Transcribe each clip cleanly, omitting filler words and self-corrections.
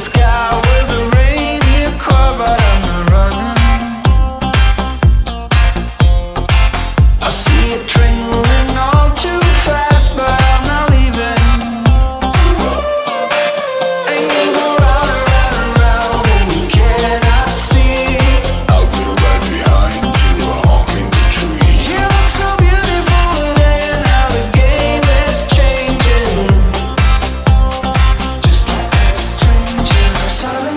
sky with a reindeer car, but I'm running. I see a train moving all too fast, but I'm not leaving. And you go round and round and round when you cannot see. I'm gonna ride behind you, honking the tree. You look so beautiful today, and how the game is changing. Just like a stranger, suddenly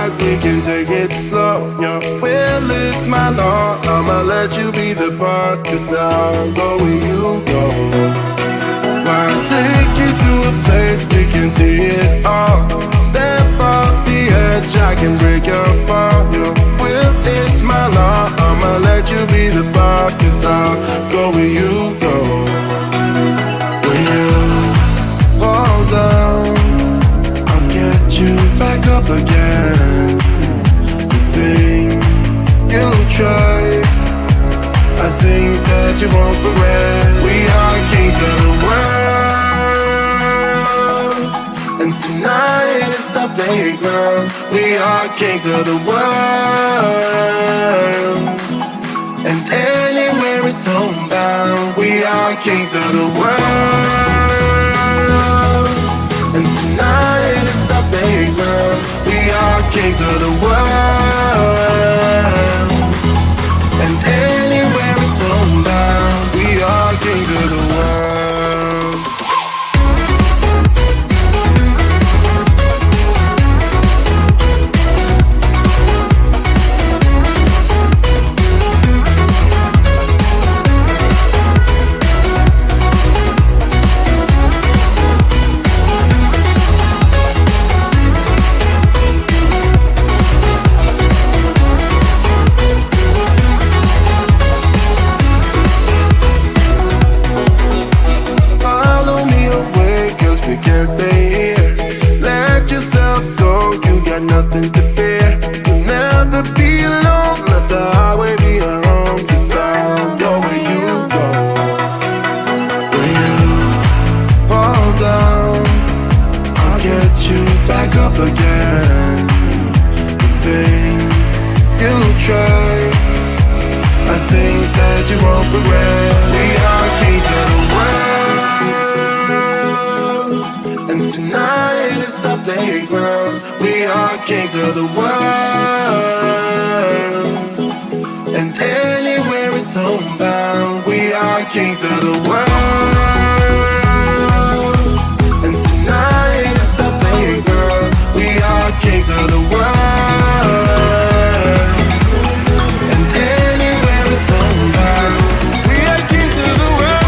like we can take it slow. Your will is my law. I'ma let you be the boss, 'cause I'll go where you go. I'll take you to a place we can see it all. Step off the edge, I can break your fall. Your will is my law. I'ma let you be the boss, 'cause I'll go where you go. When you fall down, I'll get you back up again. The things you try are things that you won't regret. We are kings of the world, and tonight is our playground. We are kings of the world, and anywhere it's homebound. We are kings of the world, and tonight is our playground. We are kings of the world, and anywhere it's homebound. We are kings of the world. Nothing to fear. You'll never be alone. Let the highway be your home, 'cause I'll go where you go. When you fall down, I'll get you back up again. The things you try are things that you won't regret. We are kings of the world, and tonight is our playground. We are kings of the world, and anywhere it's homebound. We are kings of the world, and tonight is our playground. We are kings of the world, and anywhere it's homebound. We are kings of the world.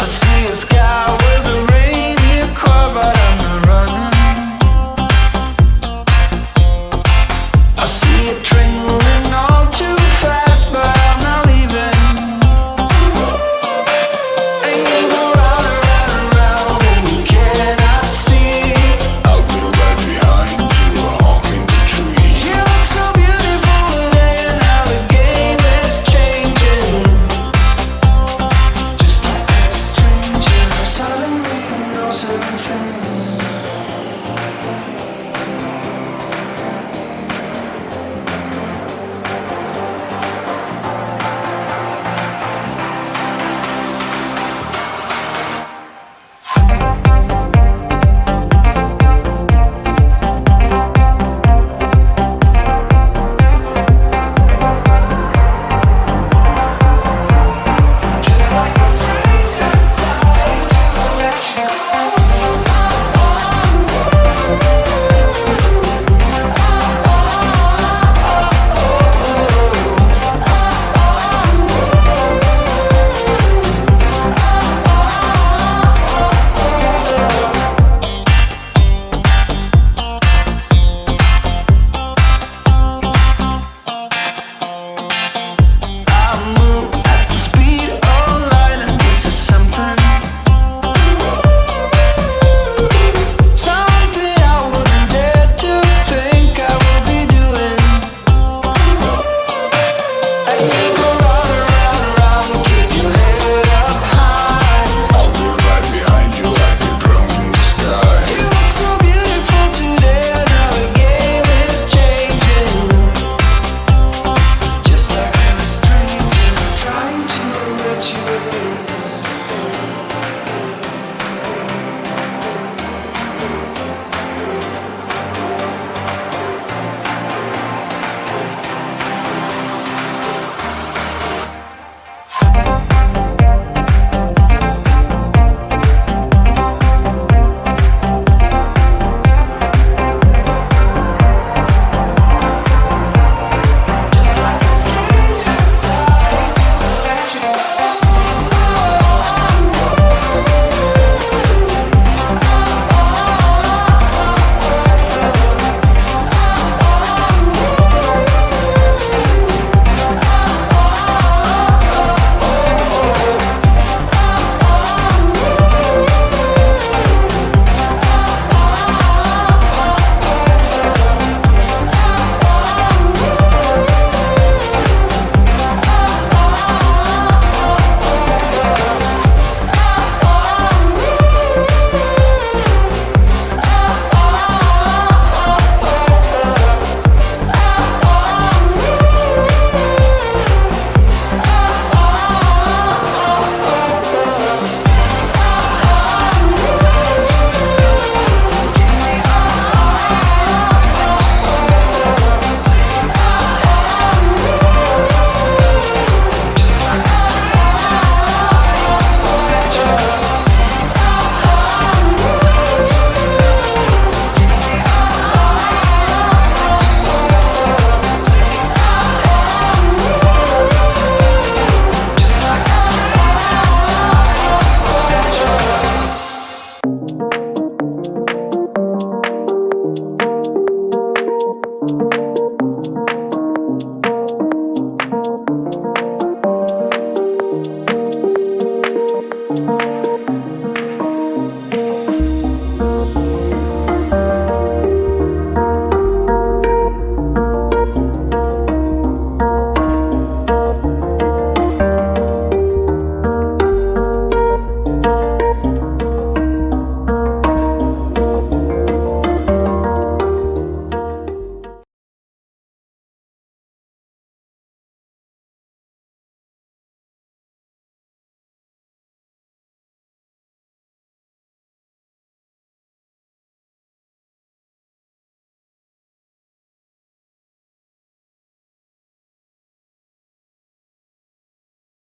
I see a sky with a reindeer car, but